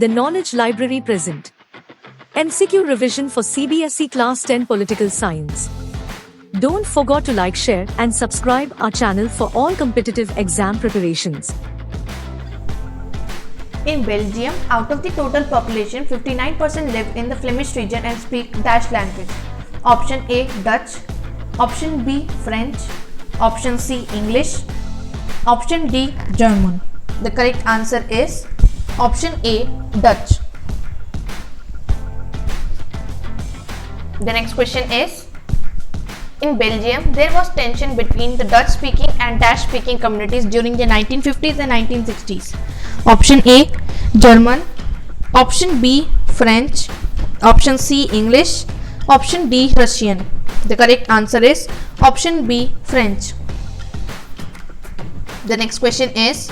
The Knowledge Library present MCQ revision for CBSE Class 10 Political Science. Don't forget to like, share and subscribe our channel for all competitive exam preparations. In Belgium, out of the total population, 59% live in the Flemish region and speak Dutch language. Option A, Dutch. Option B, French. Option C, English. Option D, German. The correct answer is option A, Dutch. The next question is, in Belgium, there was tension between the Dutch-speaking and Dutch-speaking communities during the 1950s and 1960s. Option A, German. Option B, French. Option C, English. Option D, Russian. The correct answer is option B, French. The next question is,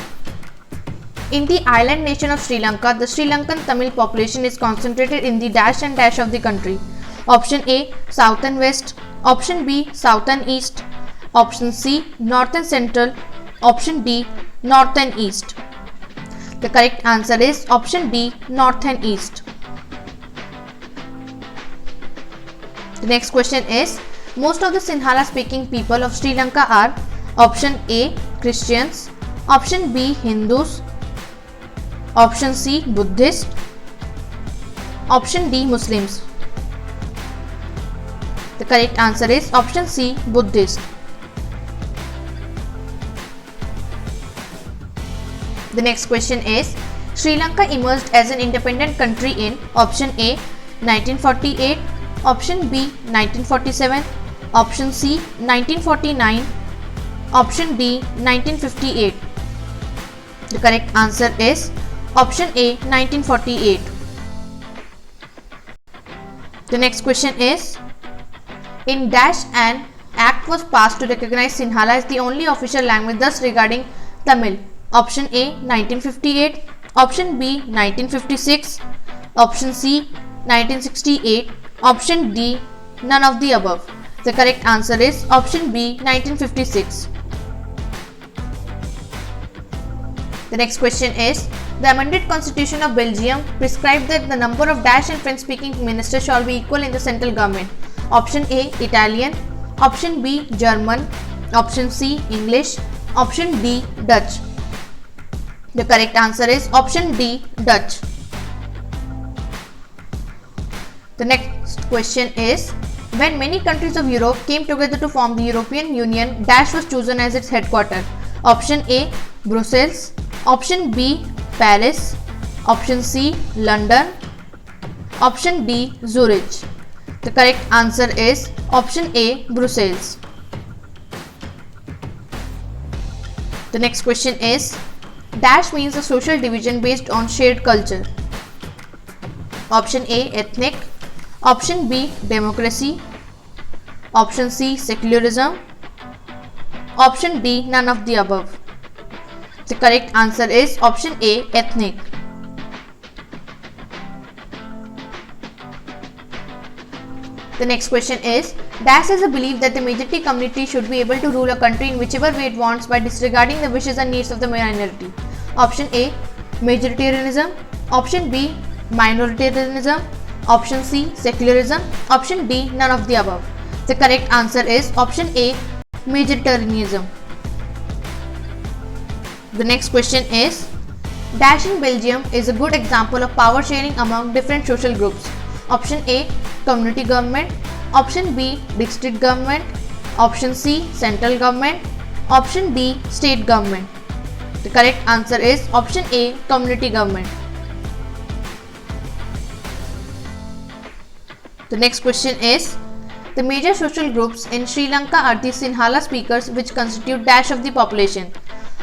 in the island nation of Sri Lanka, the Sri Lankan Tamil population is concentrated in the dash and dash of the country. Option A, south and west. Option B, south and east. Option C, north and central. Option D, north and east. The correct answer is option D, north and east. The next question is, most of the Sinhala speaking people of Sri Lanka are option A, Christians. Option B, Hindus. Option C, Buddhist. Option D, Muslims. The correct answer is option C, Buddhist. The next question is, Sri Lanka emerged as an independent country in option A, 1948, option B, 1947, option C, 1949, option D, 1958. The correct answer is option A, 1948. The next question is, in dash an act was passed to recognize Sinhala as the only official language, thus regarding Tamil. Option A, 1958, option B, 1956, option C, 1968, option D, none of the above. The correct answer is option B, 1956. The next question is, the amended constitution of Belgium prescribed that the number of dash and French speaking ministers shall be equal in the central government. Option A, Italian. Option B, German. Option C, English. Option D, Dutch. The correct answer is option D, Dutch. The next question is, when many countries of Europe came together to form the European Union, dash was chosen as its headquarters. Option A, Brussels. Option B, Paris. Option C, London. Option D, Zurich. The correct answer is option A, Brussels. The next question is, dash means a social division based on shared culture. Option A, ethnic. Option B, democracy. Option C, secularism. Option D, none of the above. The correct answer is option A, ethnic. The next question is, dash has a belief that the majority community should be able to rule a country in whichever way it wants by disregarding the wishes and needs of the minority. Option A, majoritarianism. Option B, minoritarianism. Option C, secularism. Option D, none of the above. The correct answer is option A, majoritarianism. The next question is, dash in Belgium is a good example of power sharing among different social groups. Option A, community government. Option B, district government. Option C, central government. Option D, state government. The correct answer is option A, community government. The next question is, the major social groups in Sri Lanka are the Sinhala speakers, which constitute dash of the population.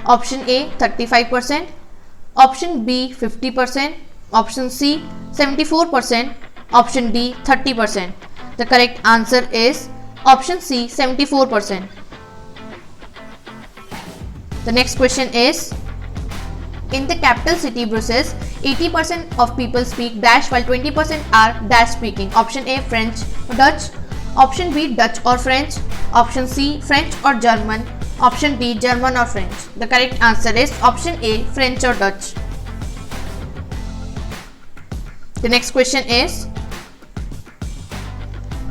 Option A, 35%. Option B, 50%. Option C, 74%. Option D, 30%. The correct answer is option C, 74%. The next question is, in the capital city Brussels, 80% of people speak dash while 20% are dash speaking. Option A, French or Dutch. Option B, Dutch or French. Option C, French or German. Option D, German or French. The correct answer is option A, French or Dutch. The next question is,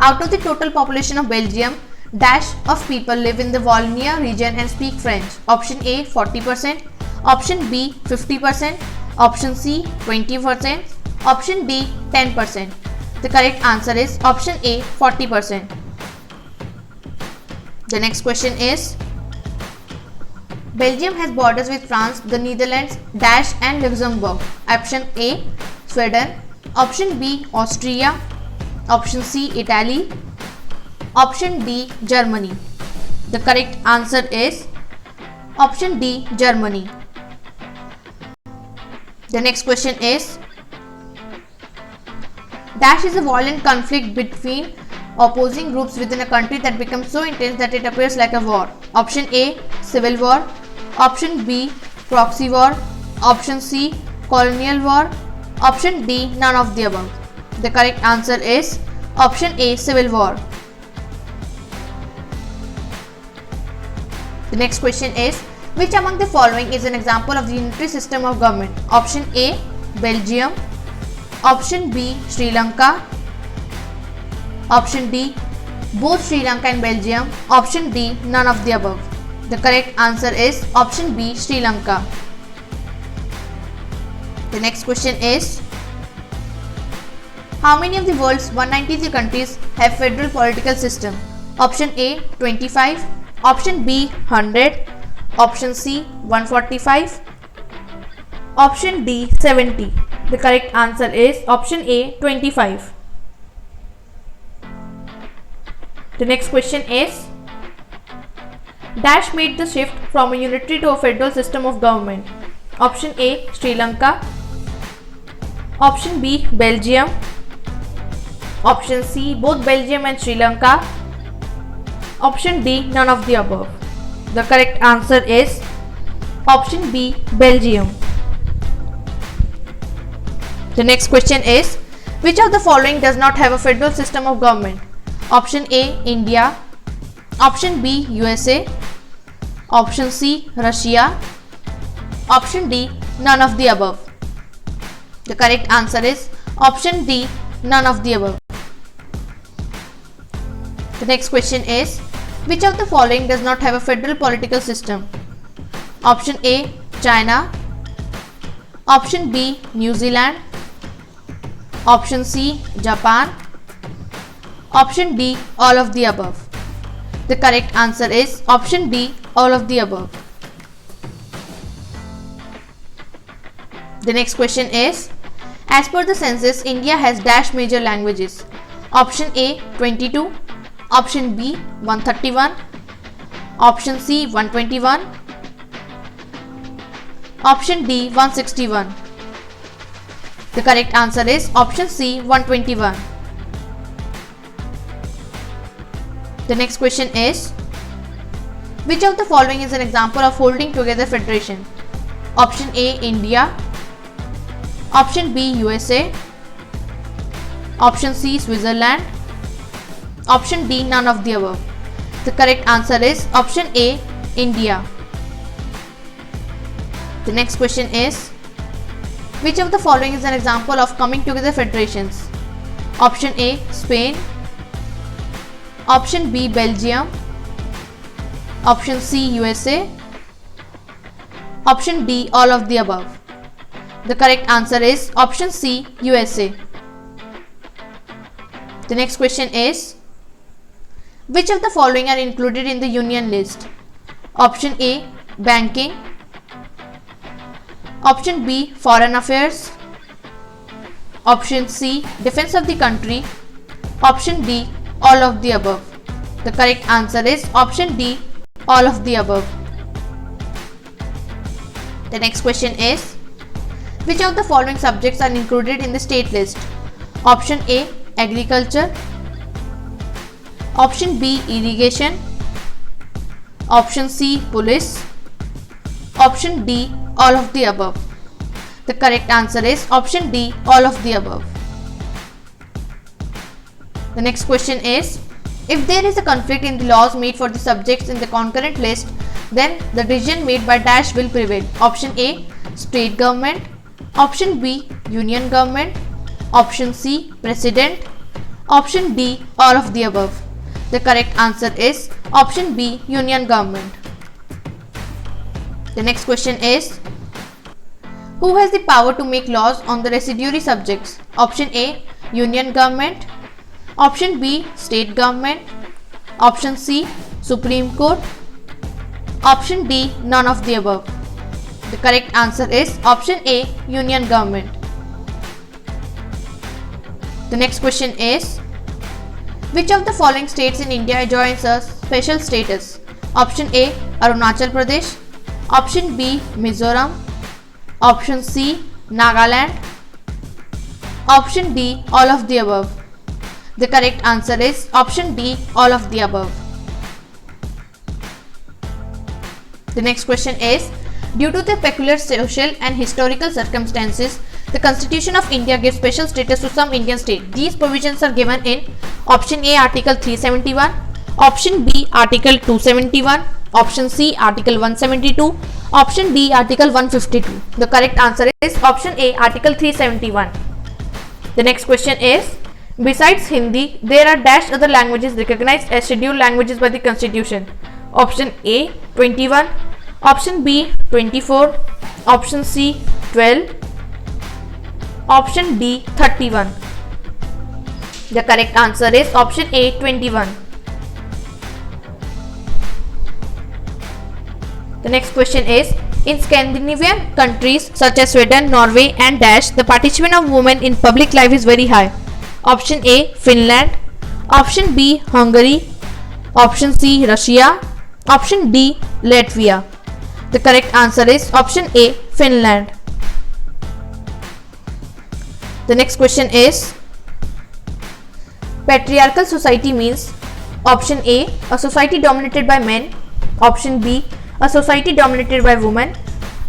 out of the total population of Belgium, dash of people live in the Wallonia region and speak French. Option A 40%, option B 50%, option C 20%, option D 10%. The correct answer is option A 40%. The next question is, Belgium has borders with France, the Netherlands, dash and Luxembourg. Option A Sweden, option B Austria, option C Italy, option D Germany. The correct answer is option D Germany. The next question is, dash is a violent conflict between opposing groups within a country that becomes so intense that it appears like a war. Option A civil war, option B proxy war, option C colonial war, option D none of the above. The correct answer is option A civil war. The next question is, which among the following is an example of the unitary system of government? Option A Belgium, option B Sri Lanka, option D both Sri Lanka and Belgium, option D none of the above. The correct answer is option B Sri Lanka. The next question is, how many of the world's 193 countries have federal political system? Option A 25, option B 100, option C 145, option D 70. The correct answer is option A 25. The next question is, dash made the shift from a unitary to a federal system of government. Option A Sri Lanka, option B Belgium, option C both Belgium and Sri Lanka, option D none of the above. The correct answer is option B Belgium. The next question is, which of the following does not have a federal system of government? Option A India, option B USA, option C Russia, option D none of the above. The correct answer is option D none of the above. The next question is, which of the following does not have a federal political system? Option A China, option B New Zealand, option C Japan, option D all of the above. The correct answer is option D all of the above. The next question is, as per the census, India has dash major languages. Option A 22, option B 131, option C 121, option D 161. The correct answer is option C 121. The next question is, which of the following is an example of holding together federation? Option A India, option B USA, option C Switzerland, option D none of the above. The correct answer is option A India. The next question is, which of the following is an example of coming together federations? Option A Spain, option B Belgium, option C USA, option D all of the above. The correct answer is option C USA. The next question is, which of the following are included in the union list? Option A banking, option B foreign affairs, option C defense of the country, option D all of the above. The correct answer is option D all of the above. The next question is, which of the following subjects are included in the state list? Option A agriculture, option B irrigation, option C police, option D all of the above. The correct answer is option D all of the above. The next question is, if there is a conflict in the laws made for the subjects in the concurrent list, then the decision made by dash will prevail. Option A state government, option B union government, Option C, President. Option D, all of the above. The correct answer is option B, Union Government. The next question is, who has the power to make laws on the residuary subjects? Option A, Union Government. Option B, State Government. Option C, Supreme Court. Option D, none of the above. The correct answer is option A, Union Government. The next question is, which of the following states in India enjoys a special status? Option A, Arunachal Pradesh. Option B, Mizoram. Option C, Nagaland. Option D, all of the above. The correct answer is option D, all of the above. The next question is, due to the peculiar social and historical circumstances, the Constitution of India gives special status to some Indian state. These provisions are given in option A, Article 371, option B, Article 271, option C, Article 172, option D, Article 152. The correct answer is option A, Article 371. The next question is, besides Hindi, there are dash other languages recognized as scheduled languages by the Constitution. Option A, 21, option B, 24, option C, 12, option D, 31. The correct answer is option A, 21. The next question is, in Scandinavian countries such as Sweden, Norway and dash, the participation of women in public life is very high. Option A, Finland. Option B, Hungary. Option C, Russia. Option D, Latvia. The correct answer is option A, Finland. The next question is, patriarchal society means option A, a society dominated by men. Option B, a society dominated by women.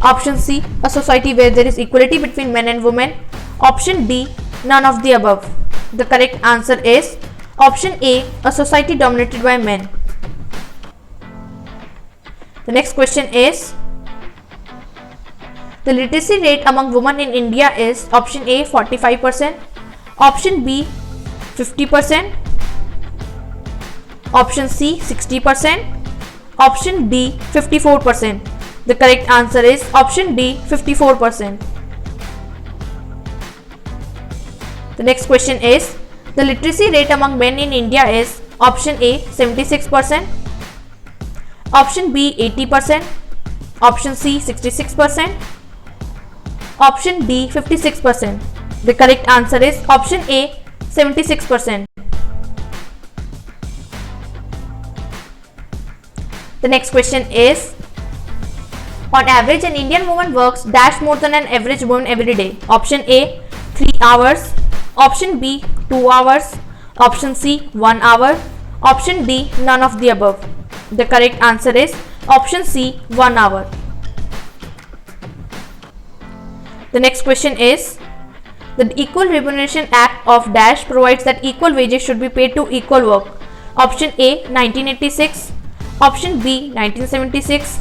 Option C, a society where there is equality between men and women. Option D, none of the above. The correct answer is option A, a society dominated by men. The next question is, the literacy rate among women in India is option A, 45%, option B, 50%, option C, 60%, option D, 54%. The correct answer is option D, 54%. The next question is, the literacy rate among men in India is option A, 76%, option B, 80%, option C, 66%, option D, 56%. The correct answer is option A, 76%. The next question is, on average an Indian woman works dash more than an average woman every day. Option A, 3 hours, option B, 2 hours, option C, 1 hour, option D, none of the above. The correct answer is option C, 1 hour. The next question is, the Equal Remuneration Act of dash provides that equal wages should be paid to equal work. Option A, 1986, option B, 1976,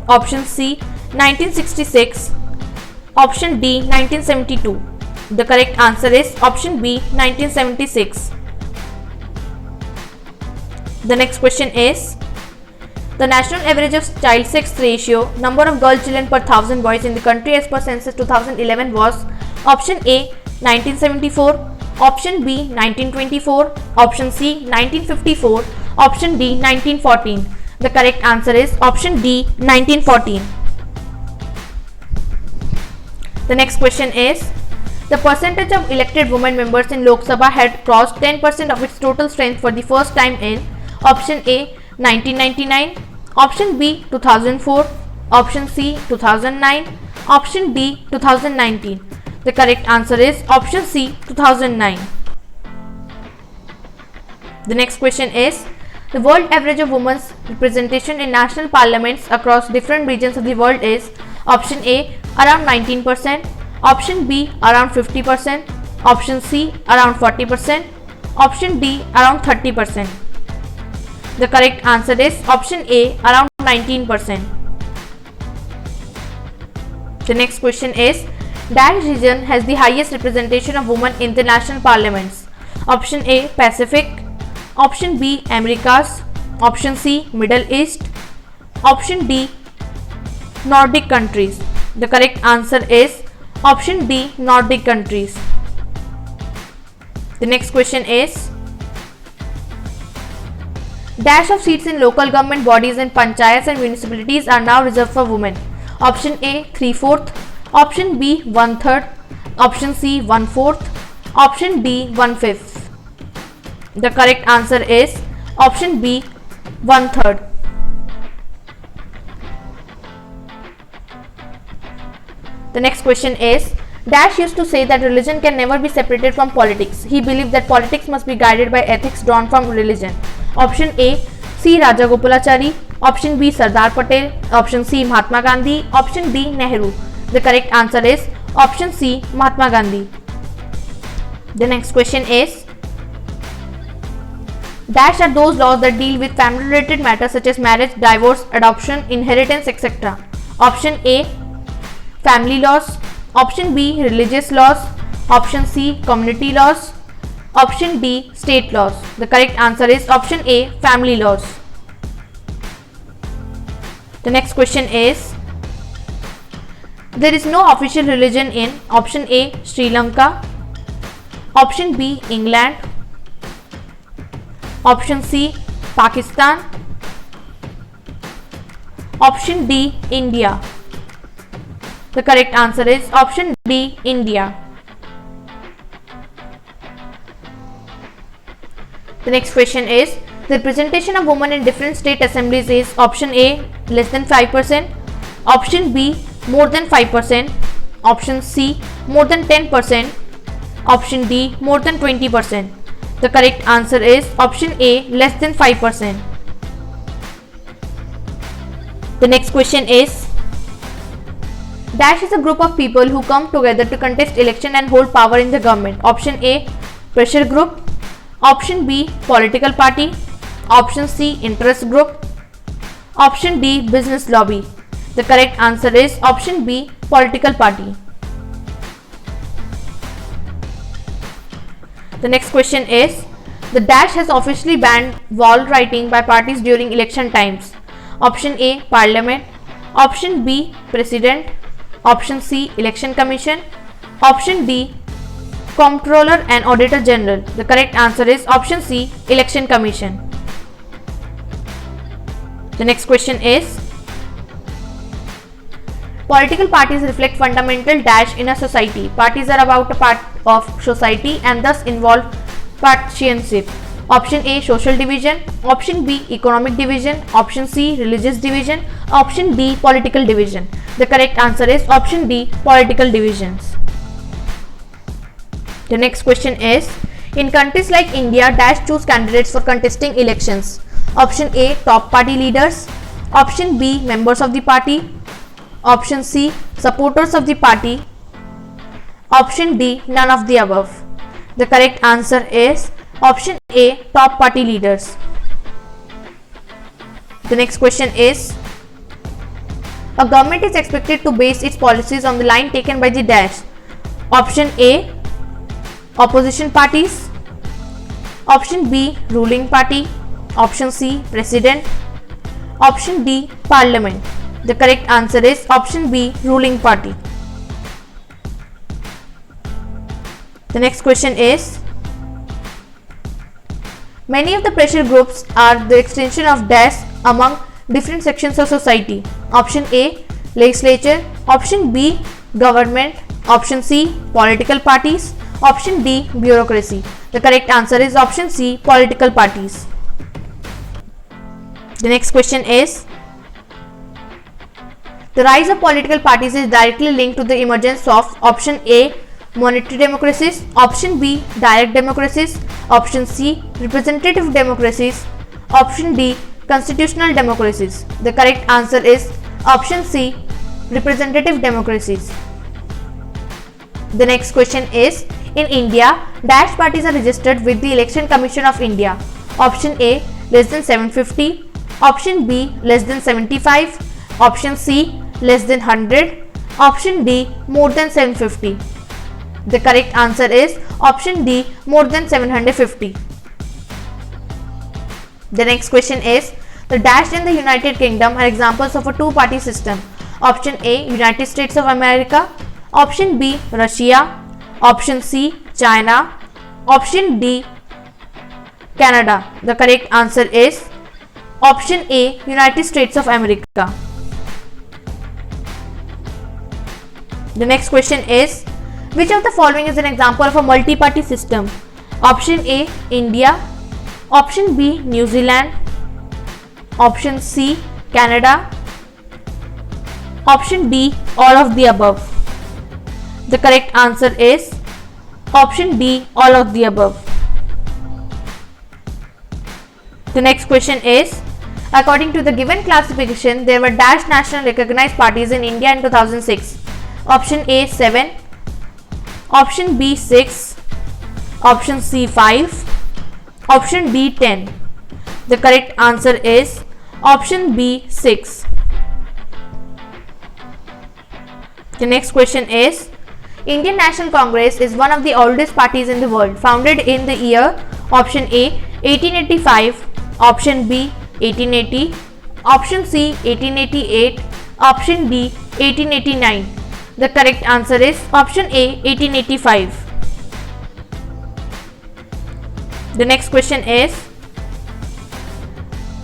option C, 1966, option D, 1972. The correct answer is option B, 1976. The next question is, the national average of child sex ratio, number of girl children per 1000 boys in the country as per census 2011 was option A, 1974, option B, 1924, option C, 1954, option D, 1914. The correct answer is option D, 1914. The next question is, the percentage of elected women members in Lok Sabha had crossed 10% of its total strength for the first time in option A, 1999, option B, 2004, option C, 2009, option D, 2019. The correct answer is option C, 2009. The next question is, the world average of women's representation in national parliaments across different regions of the world is option A, around 19%, option B, around 50%, option C, around 40%, option D, around 30%. The correct answer is option A, around 19%. The next question is, Dash region has the highest representation of women in the national parliaments? Option A, Pacific. Option B, Americas. Option C, Middle East. Option D, Nordic countries. The correct answer is option D, Nordic countries. The next question is, dash of seats in local government bodies and panchayats and municipalities are now reserved for women. Option A, 3/4. Option B, 1/3. Option C, 1/4. Option D, 1/5. The correct answer is option B, 1/3. The next question is, Dash used to say that religion can never be separated from politics. He believed that politics must be guided by ethics drawn from religion. Option A, C. Rajagopalachari. Option B, Sardar Patel. Option C, Mahatma Gandhi. Option D, Nehru. The correct answer is option C, Mahatma Gandhi. The next question is, dash are those laws that deal with family related matters such as marriage, divorce, adoption, inheritance, etc. Option A, family laws. Option B, religious laws. Option C, community laws. Option D, state laws. The correct answer is option A, family laws. The next question is, there is no official religion in option A, Sri Lanka. Option B, England. Option C, Pakistan. Option D, India. The correct answer is option D, India. The next question is, the representation of women in different state assemblies is option A, less than 5%, option B, more than 5%, option C, more than 10%, option D, more than 20%. The correct answer is option A, less than 5%. The next question is, dash is a group of people who come together to contest election and hold power in the government. Option A, pressure group. Option B, political party. Option C, interest group. Option D, business lobby. The correct answer is option B, political party. The next question is, the dash has officially banned wall writing by parties during election times. Option A, Parliament. Option B, President. Option C, Election Commission. Option D, Comptroller and Auditor General. The correct answer is option C, Election Commission. The next question is, political parties reflect fundamental dash in a society. Parties are about a part of society and thus involve partisanship. Option A, social division. Option B, economic division. Option C, religious division. Option D, political division. The correct answer is option D, political divisions. The next question is, in countries like India, dash choose candidates for contesting elections. Option A, top party leaders. Option B, members of the party. Option C, supporters of the party. Option D, none of the above. The correct answer is option A, top party leaders. The next question is, a government is expected to base its policies on the line taken by the dash. Option A, opposition parties. Option B, ruling party. Option C, president. Option D, parliament. The correct answer is option B, ruling party. The next question is, many of the pressure groups are the extension of dash among different sections of society. Option A, legislature. Option B, government. Option C, political parties. Option D, bureaucracy. The correct answer is option C, political parties. The next question is, the rise of political parties is directly linked to the emergence of option A, monetary democracies. Option B, direct democracies. Option C, representative democracies. Option D, constitutional democracies. The correct answer is option C, representative democracies. The next question is, in India, dash parties are registered with the Election Commission of India. Option A, less than 750. Option B, less than 75. Option C, less than 100. Option D, more than 750. The correct answer is option D, more than 750. The next question is, the dash in the United Kingdom are examples of a two-party system. Option A, United States of America. Option B, Russia. Option C, China. Option D, Canada. The correct answer is option A, United States of America. The next question is, which of the following is an example of a multi-party system? Option A, India. Option B, New Zealand. Option C, Canada. Option D, all of the above. The correct answer is option D, all of the above. The next question is, according to the given classification, there were dash national recognized parties in India in 2006. Option A, 7. Option B, 6. Option C, 5. Option D, 10. The correct answer is option B, 6. The next question is, Indian National Congress is one of the oldest parties in the world, founded in the year option A, 1885, option B, 1880, option C, 1888, option D, 1889. The correct answer is option A, 1885. The next question is,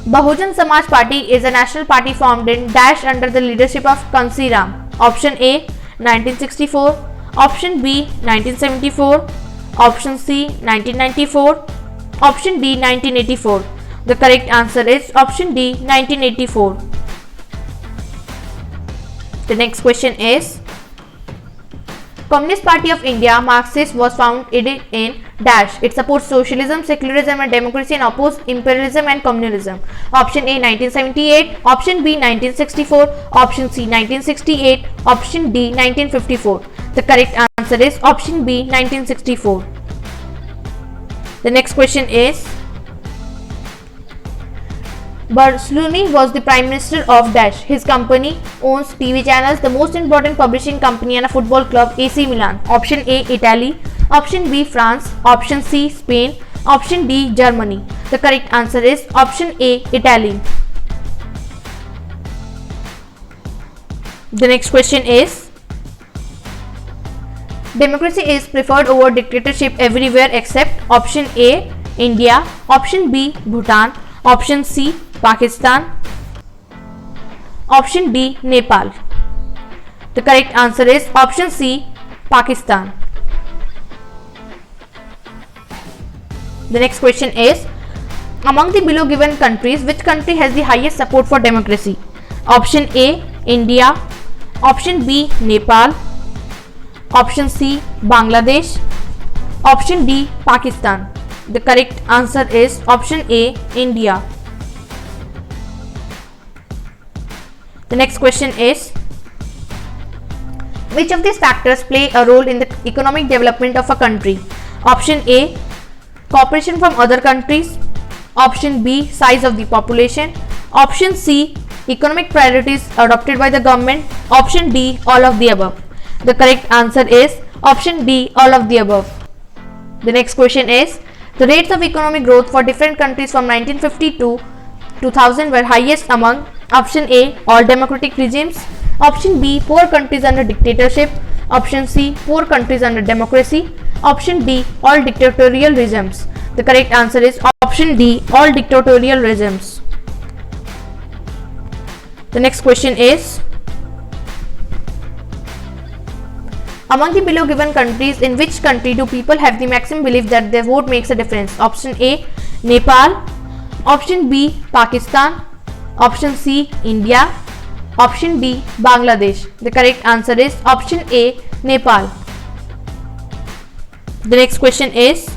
Bahujan Samaj Party is a national party formed in dash under the leadership of Kansi Ram. Option A, 1964, option B, 1974, option C, 1994, option D, 1984. The correct answer is option D, 1984. The next question is, Communist Party of India, Marxist, was founded in dash. It supports socialism, secularism and democracy and opposed imperialism and communism. Option A, 1978, option B, 1964, option C, 1968, option D, 1954. The correct answer is option B, 1964. The next question is, Berlusconi was the Prime Minister of dash. His company owns TV channels, the most important publishing company and a football club, AC Milan. Option A, Italy. Option B, France. Option C, Spain. Option D, Germany. The correct answer is option A, Italy. The next question is, democracy is preferred over dictatorship everywhere except option A, India. Option B, Bhutan. Option C, Pakistan. Option D, Nepal. The correct answer is option C, Pakistan. The next question is, among the below given countries, which country has the highest support for democracy? Option A, India. Option B, Nepal. Option C, Bangladesh. Option D, Pakistan. The correct answer is option A, India. The next question is, which of these factors play a role in the economic development of a country? Option A, cooperation from other countries. Option B, size of the population. Option C, economic priorities adopted by the government. Option D, all of the above. The correct answer is option D, all of the above. The next question is, the rates of economic growth for different countries from 1950 to 2000 were highest among option A, all democratic regimes. Option B, poor countries under dictatorship. Option C, poor countries under democracy. Option D, all dictatorial regimes. The correct answer is option D, all dictatorial regimes. The next question is, among the below given countries, in which country do people have the maximum belief that their vote makes a difference? Option A, Nepal. Option B, Pakistan. Option C, India. Option D, Bangladesh. The correct answer is option A, Nepal. The next question is,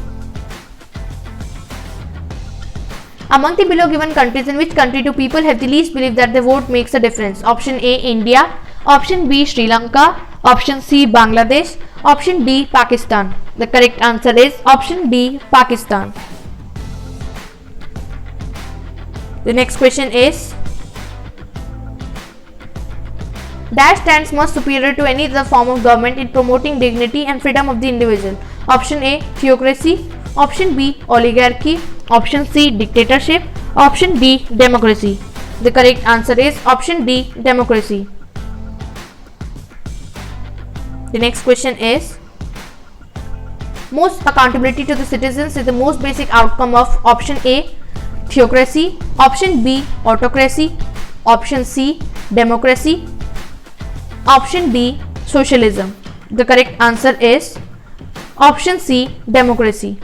among the below given countries, in which country do people have the least belief that their vote makes a difference? Option A, India. Option B, Sri Lanka. Option C, Bangladesh. Option D, Pakistan. The correct answer is option D, Pakistan. The next question is, Dash stands most superior to any other form of government in promoting dignity and freedom of the individual. Option A, theocracy. Option B, oligarchy. Option C, dictatorship. Option D, democracy. The correct answer is option D, democracy. The next question is, most accountability to the citizens is the most basic outcome of option A, theocracy. Option B, autocracy. Option C, democracy. Option D, socialism. The correct answer is option C, democracy.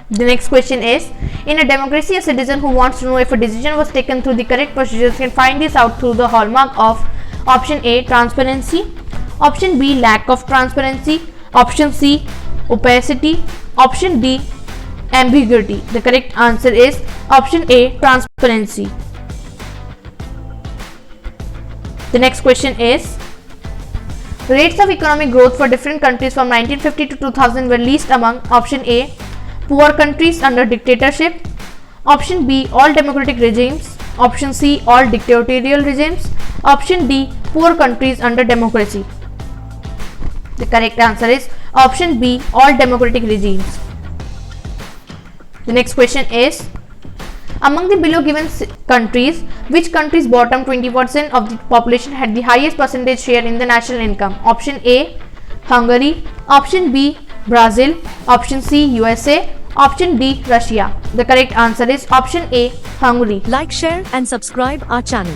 The next question is, in a democracy, a citizen who wants to know if a decision was taken through the correct procedures can find this out through the hallmark of option A, transparency. Option B, lack of transparency. Option C, opacity. Option D, ambiguity. The correct answer is option A, transparency. The next question is, rates of economic growth for different countries from 1950 to 2000 were least among option A, poor countries under dictatorship. Option B, all democratic regimes. Option C, all dictatorial regimes. Option D, poor countries under democracy. The correct answer is option B, all democratic regimes. The next question is, among the below given countries, which country's bottom 20% of the population had the highest percentage share in the national income? Option A, Hungary. Option B, Brazil. Option C, USA. Option D, Russia. The correct answer is option A, Hungary. Like, share and subscribe our channel.